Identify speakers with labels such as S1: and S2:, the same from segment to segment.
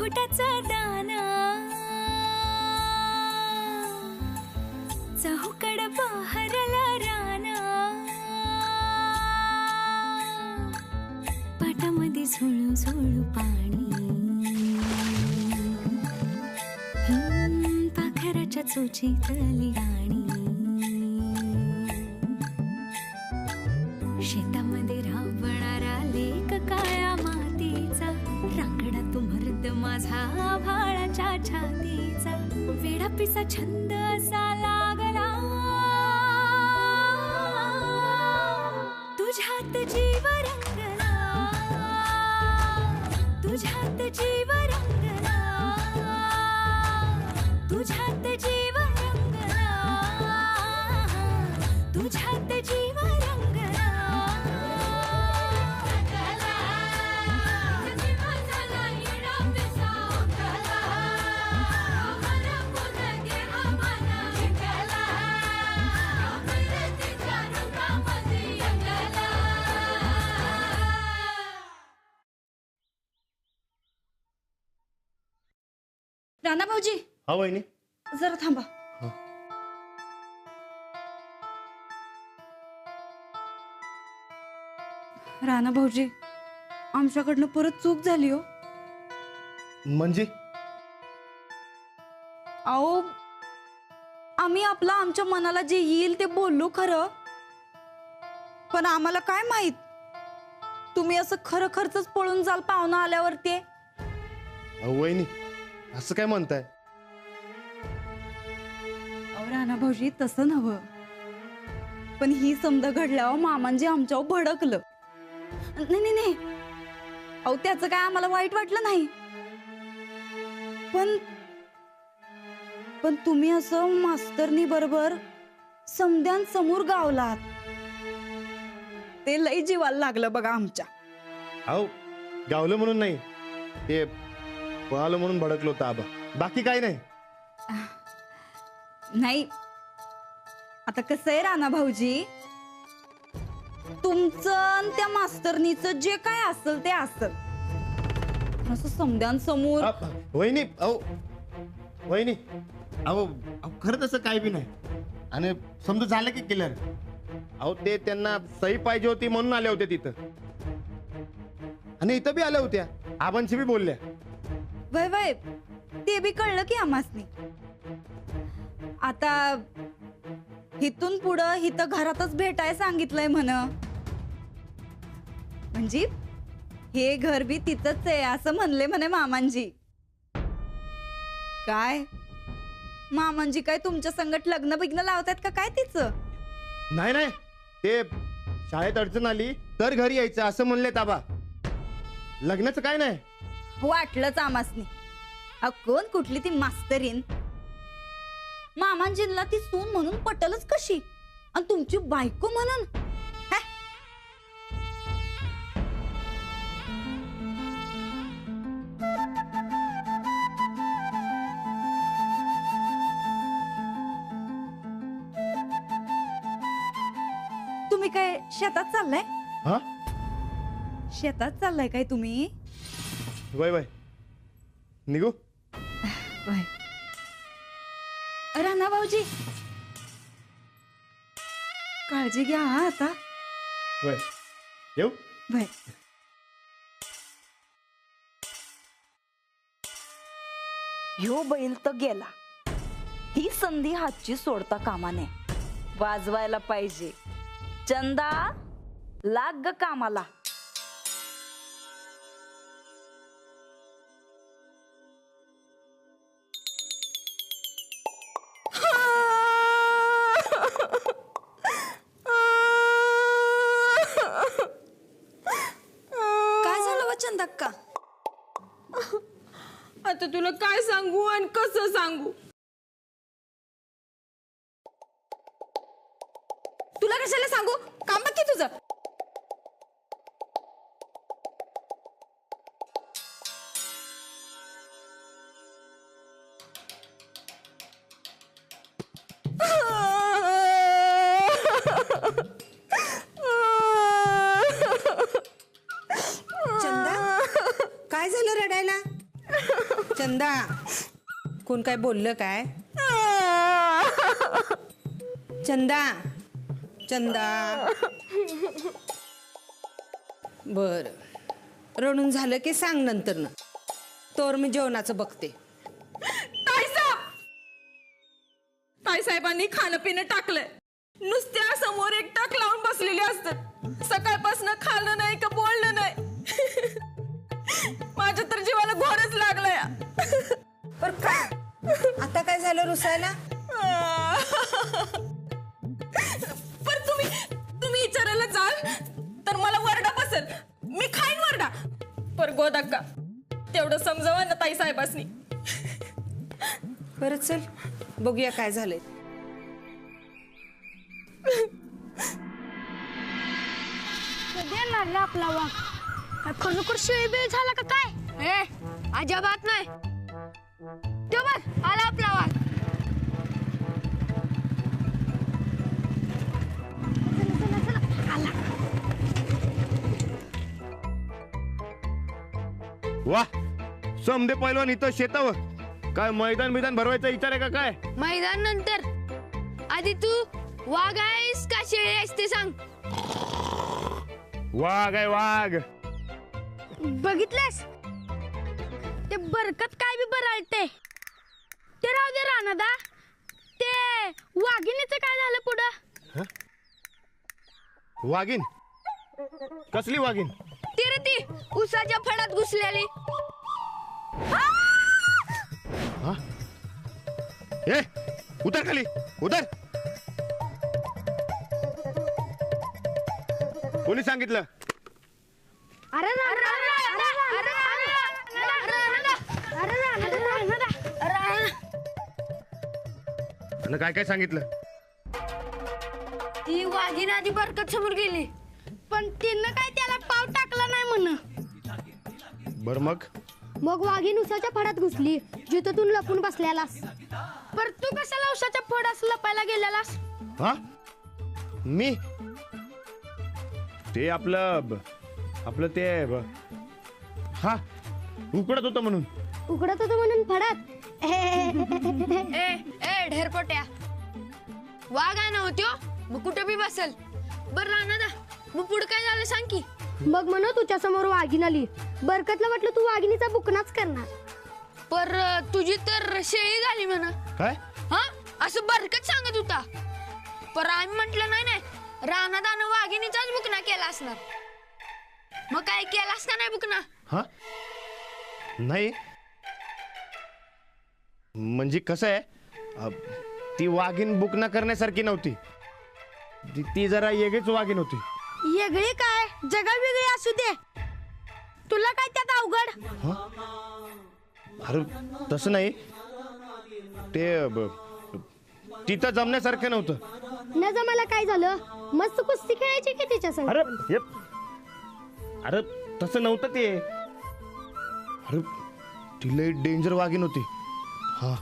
S1: मुकुटाचा दाना चहूकड बहरला राना पाटामध्ये झुळू झुळू पाणी पाखराच्या चोचीतली गाणी शेतामध्ये राबणारा लेक काळ्या मातीचा रांगडा तू मर्द माझा भाळाच्या छातीचा वेडा पिसा छंद असा लागला तुझ्यात जीव रंगला तुझ्यात जीव रंगला तुझ्यात जीव रंगला तुझ्यात जीव रंगला
S2: राणा भाऊजी.
S3: हा वहिनी
S2: जरा थांबा. राणा भाऊजी आमच्याकडनं परत चूक झाली हो.
S3: म्हणजे
S2: अहो आम्ही आमच्या मनाला जे येईल ते बोललो खरं, पण आम्हाला काय माहित तुम्ही असं खरं खरच पळून जाल पाहुणा आल्यावर. ते
S3: वहिनी असं काय म्हणताय?
S2: अहो राणा भाऊजी तसं नव्हं, पण ही समज घडल्यावर मामांजी आमच्यावर भडकलं. नाही नाही नाही अहो त्याचं काय आम्हाला वाईट वाटलं नाही, पण तुम्ही असं मास्तरनी बरोबर समद्यांसमोर गावलात ते लई जीवाला लागलं बघा आमच्या.
S3: अहो गावलं म्हणून नाही, ते पळालं म्हणून भडकलो होतं आबा, बाकी काही नाही.
S2: नाही आता कसं आहे राणा भाऊजी, तुमचं आणि त्या मास्तरनीचं जे काय असेल ते असेल, असं समद्यांसमोर.
S3: वहिनी अहो वहिनी अहो खरं तसं काही बी नाही. आणि समजा झालं की क्लिअर. अहो ते त्यांना सही पाहिजे होती म्हणून आले होते तिथं, आणि इथं बी आल्या होत्या, आबांशी बी बोलल्या.
S2: वय वय ते बी कळलं की आम्हासनी. आता इथून पुढं इथं घरातच भेटाय सांगितलंय म्हण, म्हणजे हे घर बी तिथंच आहे असं म्हणले म्हणे मामांजी. काय मामांजी काय तुमच्या संगत लग्न बिग्न लावतात का काय तिचं?
S3: नाही नाही, ते शाळेत अडचण आली तर घरी यायचं असं म्हणले ताबा, लग्नाचं काय नाही.
S2: वाटलंच आमासनी. कोण कुठली ती मास्तरीन मामांजींना ती सून म्हणून पटलच कशी, आणि तुमची बायको म्हणून. तुम्ही काय शेतात चाललाय?
S3: हा
S2: शेतात चाललाय काय तुम्ही?
S3: वय वय निघू.
S2: राणा भाऊजी काळजी घ्या हा आता.
S3: वय येऊ.
S2: वय ह्यो बैल तर गेला, ही संधी हातची सोडता कामा नये. वाजवायला पाहिजे. चंदा लाग ग कामाला.
S1: काय झालं चंदक्का?
S4: आता तुला काय सांगू आणि कसं सांगू? तुला कशाला सांगू? काम बघ की तुझं.
S1: चंदा काय झालं रडायला?
S5: चंदा कोण काय बोललं काय? चंदा चंदा बर रडून झालं की सांग नंतर ना तोर मी जेवणाचं बघते.
S4: ताईसाहेबांनी खाणं पिणं टाकलंय. नुसत्या समोर एक टाक लावून बसलेले असतात. सकाळपासून खाल्लं नाही का बोललं नाही. माझ्या तर जीवाला घोरच लागलाय.
S5: पर काय आता काय झालं रुसायला?
S4: पण तुम्ही विचारायला जाल तर मला वरडा बसेल. मी खाईन वरडा. पर गोदाक्का तेवढं समजावा ना ताई साहेबांनी.
S5: बरं चल बघूया काय झालंय.
S1: कधी लागला आपला वाघ? काय खरोखर शेळी बेळ झाला का काय? अजिबात नाही. तो बघ आला आपला वाघ. चला चला चला आला.
S3: वा समदे पैलवान इथं शेतावर काय मैदान भरवायचा विचार आहे का काय?
S1: मैदान नंतर आधी तू वाघ आहेस का शेळी आहेस ते सांग.
S3: वाघ आहे वाघ.
S1: बघितलेस ते बरकत काय बी बरालते. ते राहू दे राणादा. ते वाघिणीचं काय झालं पुढं?
S3: वाघीन? कसली वाघीन?
S1: ती रे ती उसाच्या फडात घुसलेली.
S3: ए उतर खाली उतर. कोणी सांगितलं?
S1: अरे
S3: आणि काय काय सांगितलं?
S1: ती वाघीण आधी बरकत समोर गेली पण तिनं काय त्याला पाव टाकला नाही म्हण.
S3: बर
S6: मग वाघीण उसाच्या फडात घुसली जिथं तू लपून बसलेलास.
S1: पर तू कशाला उसाच्या फडात लपायला गेलेलास?
S3: हा मी ते आपलं ते हा उकडत होतं म्हणून.
S6: उकडत होतं म्हणून फडात?
S1: ए ढेरपोट्या वाघ आहे ना होत्यो मग कुठे बी बसेल. बर राणा मग पुढे काय झालं सांग की.
S6: मग म्हणू तुझ्या समोर वाघीण आली. बरकतला वाटलं तू वाघिणीचा बुकनाच करणार.
S1: पर तुझी तर शेळी झाली म्हणा.
S3: काय?
S1: हा असं बरकत सांगत होता. पर आम्ही म्हटलं नाही नाही राणादानं वाघिणीचाच बुकना केला असणार. मग काय केलास का नाही बुकना?
S3: हा नाही म्हणजे कसं आहे ती वाघीण बुकना करण्यासारखी नव्हती. ती जरा वेगळीच वाघीण होती.
S1: वेगळी काय जगा वेगळी असू दे तुला काय त्यात अवघड.
S3: अरे तसं नाही ते तिथं जमण्यासारखं नव्हतं.
S6: न जमायला काय झालं? मस्त कुस्ती खेळायची की तिच्या संग?
S3: अरे तसं नव्हतं ते. अरे ती लई डेंजर वाघीण होती. हा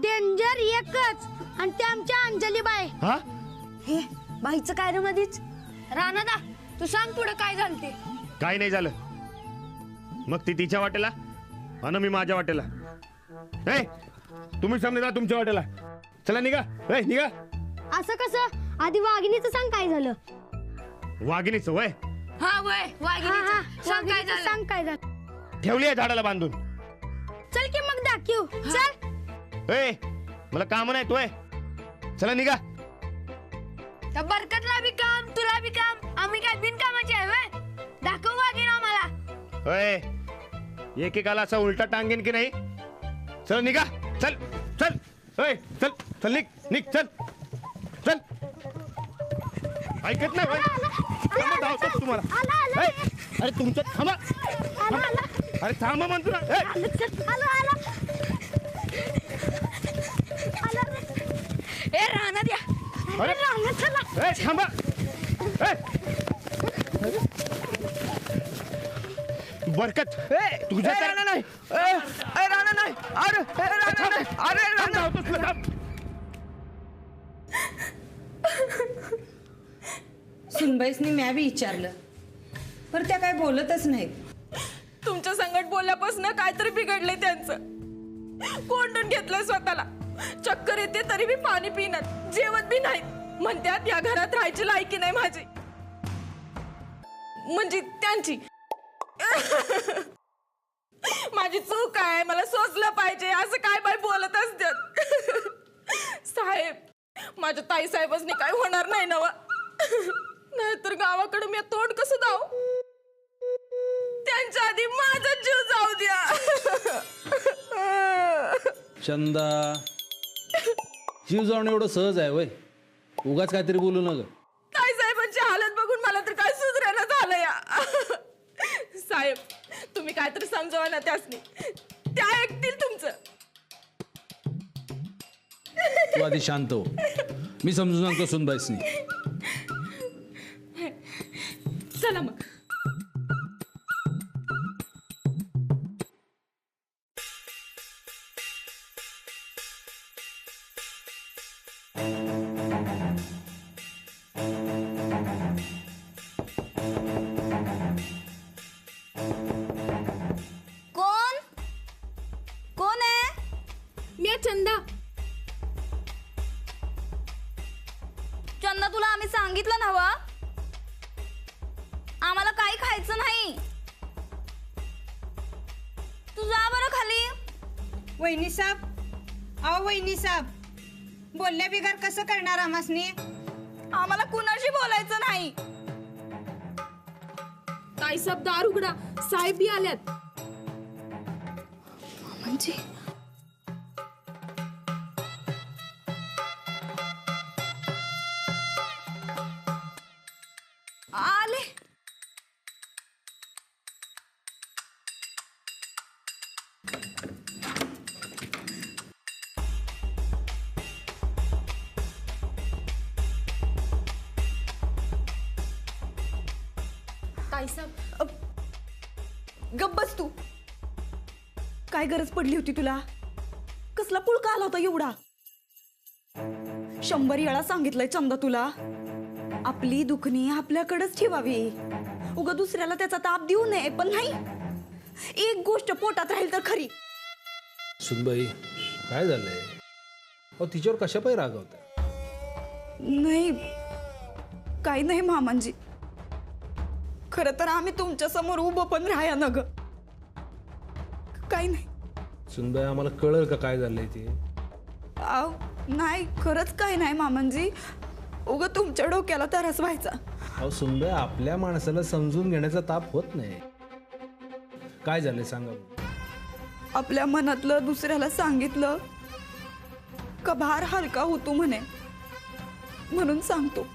S1: डेंजर एकच आणि ते आमच्या अंजली बाई.
S3: हा
S1: हे बाईचं काय रे मधीच? राणादा तू सांग पुढे काय झालं ते.
S3: काय नाही झालं. मग ती तिच्या वाटेला आणि मी माझ्या वाटेला. ए तुम्ही समजा तुमच्या वाटेला. चला निघा. ए निघा.
S6: असं कसं? आधी वाघिणीचं सांग काय झालं.
S3: वाघिणीचं वय
S1: हा वय वाघिणीचं सांग काय
S6: वाघिणीचं
S1: झालं.
S6: सांग काय झालं.
S3: ठेवली आहे झाडाला बांधून.
S1: चल की मग दाखव. चल
S3: ए मला काम नाही तोय. चला निघा.
S1: त्या बरकतला बी काम तुला बी काम आम्ही काय बिनकामाचे आहे व्हय? दाखव वाघीण आम्हाला.
S3: ए एकेकाला असा उलटा टांगेन की नाही. चल निघा. चल चल. ए चल चल निघ निघ चल चल. ऐकत नाही भाई धावतो तुम्हाला. अरे तुमचं थांबा. अरे थांबा म्हणतो ना.
S1: ए राणा द्या.
S3: अरे ए थांबा. बरकत तुझ्या राणा नाही. राणा नाही. अरे राणा
S5: सुनबाईसनी म्या बी विचारलं पर त्या काय बोलतच नाहीत.
S4: तुमच्या संगत बोलल्यापासून काहीतरी बिघडलंय त्यांचं. कोंडून घेतलंय स्वतःला. चक्कर येते तरी मी पाणी पिणार, जेवत बी नाही. म्हणतात या घरात राहायची लायकी नाही माझी, म्हणजे त्यांची. माझी चूक आहे, मला सोचलं पाहिजे असं काय बाई बोलत असतात. साहेब, माझ्या ताई साहेबांनी काय होणार नाही ना. नाहीतर गावाकडे मी तोंड कसं जाऊ. त्यांच्या आधी माझा जीव जाऊ द्या.
S7: चंदा, जीव जाऊन एवढं सहज आहे वय? उगाच काहीतरी बोलू नका.
S4: ताई साहेबांची हालत बघून मला तर काय सुधरायला झालं या. साहेब, तुम्ही काहीतरी समजावा ना त्यासनी, त्या ऐकतील तुमचं.
S7: तू आधी शांत हो, मी समजून सांगतो सुनबाईसनी.
S4: चला मग.
S2: कोण कोण आहे?
S4: मी चंदा.
S2: चंदा, तुला आम्ही सांगितलं ना वा, आम्हाला काही खायचं नाही. तू जा बरं खाली.
S5: वहिनी साहेब, अहो वहिनी साहेब, बोलल्या बिगर कसं करणार आम्हासनी?
S2: आम्हाला कुणाशी बोलायचं नाही.
S4: ताई साहेब दार उघडा, साहेब बी आल्यात.
S2: म्हणजे आले.
S4: ताई साहेब,
S2: गप्प बस तू. काय गरज पडली होती तुला? कसला पुळका आला होता एवढा? 100 वेळा सांगितलंय चंदा तुला, आपली दुखणी आपल्याकडेच ठेवावी. उगा दुसऱ्याला त्याचा ताप देऊ नये. पण नाही, एक गोष्ट पोटात राहील तर खरी.
S7: सुनबाई, काय झालंय? अहो, तिच्यावर कशा पाय रागवता?
S2: नाही, काही नाही मामांजी. खरं तर आम्ही तुमच्या समोर उभं पण राहाया न ग. काही नाही.
S7: सुनबाई, आम्हाला कळलं का काय झालंय ते?
S2: आव नाही, खरंच काही नाही मामांजी. उगा तुमच्या डोक्याला त्रास व्हायचा.
S7: अहो सुनबाई, आपल्या माणसाला समजून घेण्याचा ताप होत नाही. काय झालंय सांगा.
S2: आपल्या मनातलं दुसऱ्याला सांगितलं का भार हलका होतो म्हणे, म्हणून सांगतो.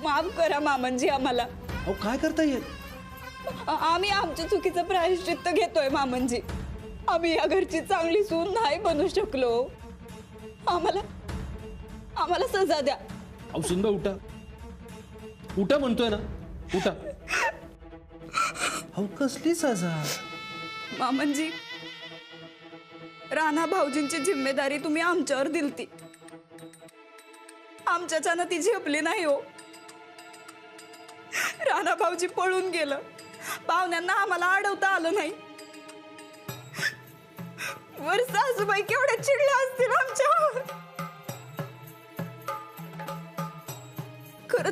S2: माफ करा मामांजी आम्हाला.
S7: अहो, काय करता येईल?
S2: आम्ही आमच्या चुकीचं प्रायश्चित्त घेतोय मामांजी. आम्ही या घरची चांगली सून नाही बनू शकलो. आम्हाला सजा द्या.
S7: अहो सुनबाई, उठा उठा म्हणतोय ना, उठा. अहो, कसली सजा?
S2: मामांजी, राणा भाऊजींची जिम्मेदारी तुम्ही आमच्यावर दिलती. आमच्याच्यानं ती झेपली नाही हो. राणा भाऊजी पळून गेलं. पाहुण्यांना आम्हाला अडवता आलं नाही. वर सासूबाई केवढ्या चिडल्या असतील आमच्यावर. खरं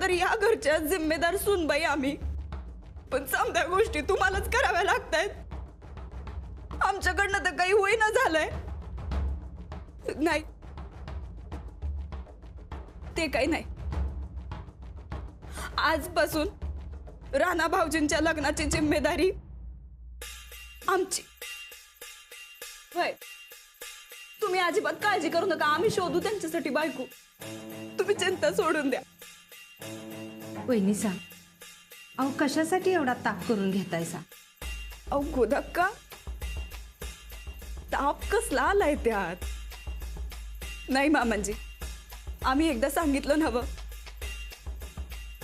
S2: तर या घरच्या जिम्मेदार सूनबाई आम्ही, पण समध्या गोष्टी तुम्हालाच कराव्या लागतायत. आमच्याकडनं तर काही होईना झालंय. नाही, ते काही नाही. आजपासून राणा भाऊजींच्या लग्नाची जिम्मेदारी आमची. होय, तुम्ही अजिबात काळजी करू नका. आम्ही शोधू त्यांच्यासाठी बायको. तुम्ही चिंता सोडून द्या.
S5: वहिनी साहेब, अहो कशासाठी एवढा ताप करून घेतायसा?
S2: अहो गोदक्का, ताप कसला आलाय त्यात? नाही मामांजी, आम्ही एकदा सांगितलं नव्हं,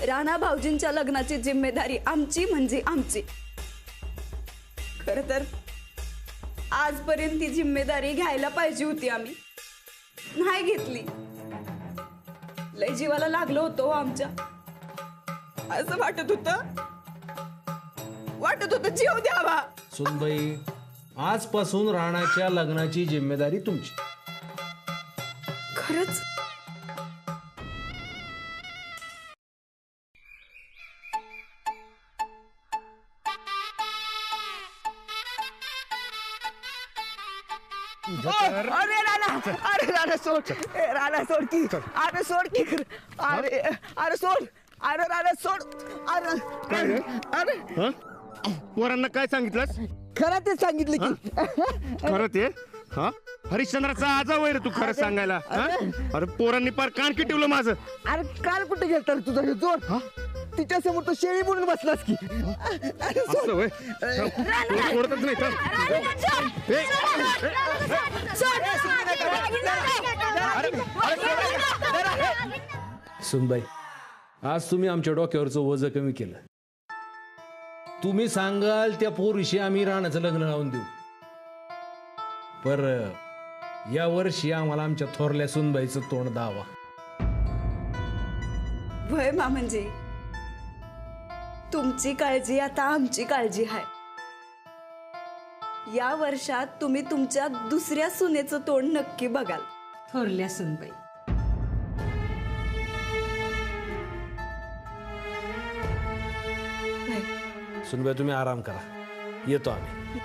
S2: राणा भाऊजींच्या लग्नाची जिम्मेदारी आमची म्हणजे आमची. खरं तर आजपर्यंत ती जिम्मेदारी घ्यायला पाहिजे होती. आम्ही नाही घेतली. लय जीवाला लागलं होतं हो आमच्या. असं वाटत होतं जीव द्यावा.
S7: सुनबाई, आजपासून राणाच्या लग्नाची जिम्मेदारी तुमची.
S2: खरंच
S8: अरे सोड की अरे सोड की अरे सोड अरे
S3: पोरांना काय सांगितलंस?
S8: खरं ते सांगितलं की
S3: खरं ते? हा, हरिश्चंद्राचा आजा वैर तू खरं सांगायला. हा? अरे पोरांनी पार कान किटिवलं माझं.
S8: अरे काल कुठे गेलता रे तुझा जोड? तिच्या समोर तो शेळी म्हणून बसलास की. अरे सोड.
S3: असं होय? तुला सोडतच नाही तर.
S7: सुनबाई, आज तुम्ही आमच्या डोक्यावरचं ओझं कमी केलं. तुम्ही सांगाल त्या पोरीशी आम्ही राणाचं लग्न लावून देऊ. पर या वर्षी आम्हाला आमच्या थोरल्या सुनबाईचं तोंड दावा.
S2: भय मामंजी, तुमची काळजी आता आमची काळजी आहे. या वर्षात तुम्ही तुमच्या दुसऱ्या सुनेचं तोंड नक्की बघाल.
S5: थोरल्या सुनबाई.
S7: सुनबाई, तुम्ही आराम करा, येतो आम्ही.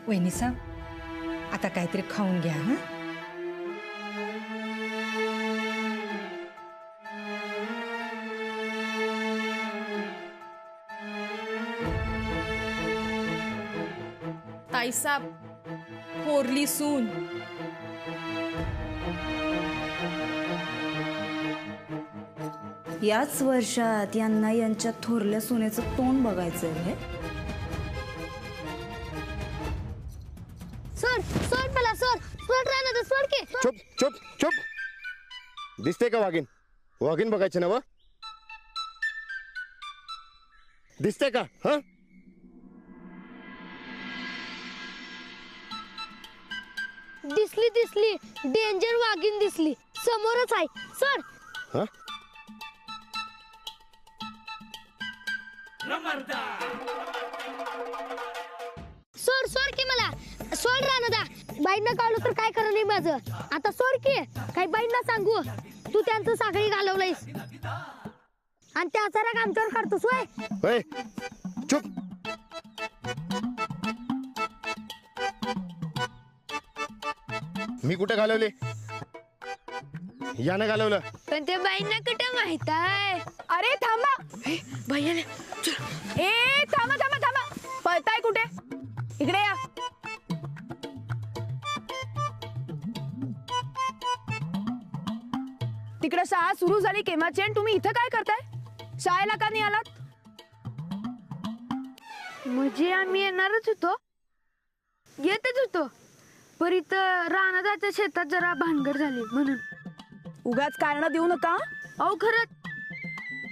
S5: वहिनी साहेब, आता काहीतरी खाऊन घ्या. हा,
S4: ताईसाब, थोरली सून.
S2: याच वर्षात यांना यांच्या थोरल्या सुनेचं तोंड बघायचंय. हे
S6: सोड सोड मला सोड सोड राहणार सोड की.
S3: चुप चुप चुप. दिसते का वाघीन? वाघीन बघायचे ना व? दिसते का? हा,
S6: दिसली दिसली डेंजर वाघीण दिसली समोरच आहे. सोड.
S3: हा.
S6: सोड सोड की मला सोड रानदा. बाईंना काढलं तर काय करा नाही माझं. आता सोड की. काही बाईंना सांगू तू त्यांचं साखळी घालवलंयस आणि त्याचा राग आमच्यावर काढतोस होय.
S3: होय, चुप. मी कुठे घालवले? यानं घालवलं.
S6: पण ते बाईंना कुठं माहित आहे.
S4: अरे थांबा
S6: भैया
S4: ए थांबा थांबा थांबा. पळताय कुठे? इकडे या. तिकडे शाळा सुरू झाली केव्हाची आणि तुम्ही इथं काय करताय? शाळेला का नाही आलात?
S6: म्हणजे आम्ही येणारच होतो, येतच होतो, पण इथं रानादाच्या शेतात जरा भानगड झाली म्हणून.
S4: उगाच कारण देऊ नका.
S6: अहो खरंच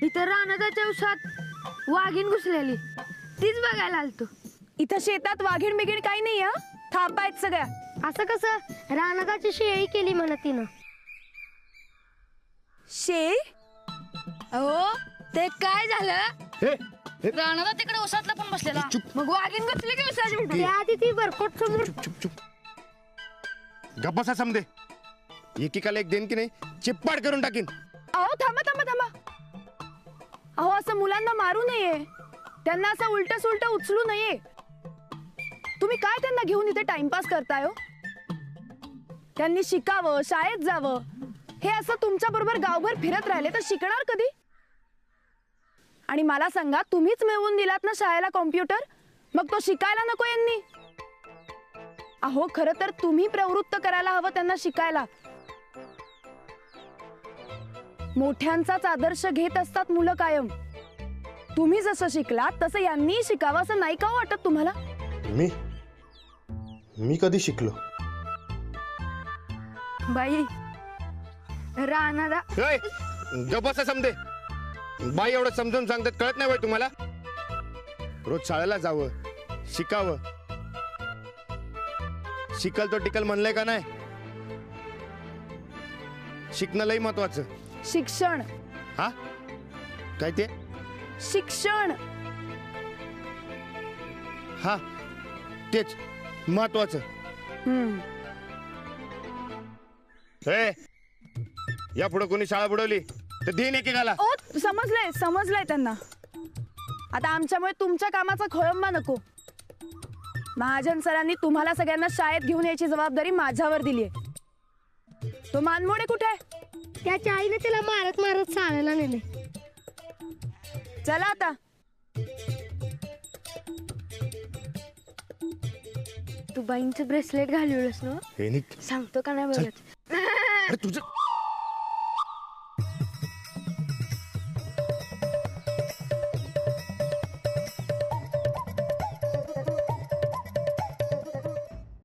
S6: इथं रानादाच्या उसात वाघीण घुसलेली, तीच बघायला आलतो.
S4: इथं शेतात वाघीण बिघीण काही नाही. हा, थापा आहेत सगळ्या.
S6: असं कसं? रानादाची शेळी केली म्हणा तिनं.
S4: शेळी?
S6: अहो ते काय झालं,
S3: हे,
S6: रानादा तिकडे उसातला पण बसलेला, मग वाघीण घुसली की उसाची. त्याआधी ती बरकोट समोर.
S3: चुप चुप. गप्पा समजे. एकेकाला एक देईन की नाही चिप्पाड करून टाकीन.
S4: अहो थांबा थांबा थांबा. अहो असं मुलांना मारू नये, त्यांना असं उलट सुलट उचलू नये. तुम्ही काय त्यांना घेऊन इथे टाइमपास करताय हो? त्यांनी शिकावं, शाळेत जावं. हे असं तुमच्या बरोबर गावभर फिरत राहिले तर शिकणार कधी? आणि मला सांगा, तुम्हीच मिळवून दिलात ना शाळेला कॉम्प्युटर, मग तो शिकायला नको यांनी? अहो खरं तर तुम्ही प्रवृत्त करायला हवं त्यांना शिकायला. मोठ्यांचाच आदर्श घेत असतात मुलं कायम. तुम्ही जसं शिकलात तसं यांनी शिकावं असं नाही का वाटत तुम्हाला?
S3: मी कधी शिकलो?
S6: बाई रानादा.
S3: गप्पा समजे. बाई एवढं समजून सांगतात कळत नाही बाई तुम्हाला? रोज शाळेला जावं, शिकावं. शिकल तो टिकल म्हणलंय का नाही? शिकणं लई महत्वाचं.
S1: शिक्षण.
S3: हा काय ते?
S1: शिक्षण.
S3: हा तेच महत्वाचं. हे या पुढे कोणी शाळा बुडवली तर दिन एकेकाला.
S1: ओ समजलंय त्यांना. आता आमच्यामुळे तुमच्या कामाचा खोळंबा नको. महाजन सरांनी तुम्हाला सगळ्यांना शाळेत घेऊन यायची जबाबदारी माझ्यावर दिली आहे. तो मानमोडे कुठे आहे?
S6: त्याच्या आईने त्याला मारत मारत शाळेला नेले.
S1: चला आता.
S6: तू बाईंचं ब्रेसलेट घालवलंस ना?
S3: हे नीट
S6: सांगतो का नाही बघत.
S3: अरे तुझं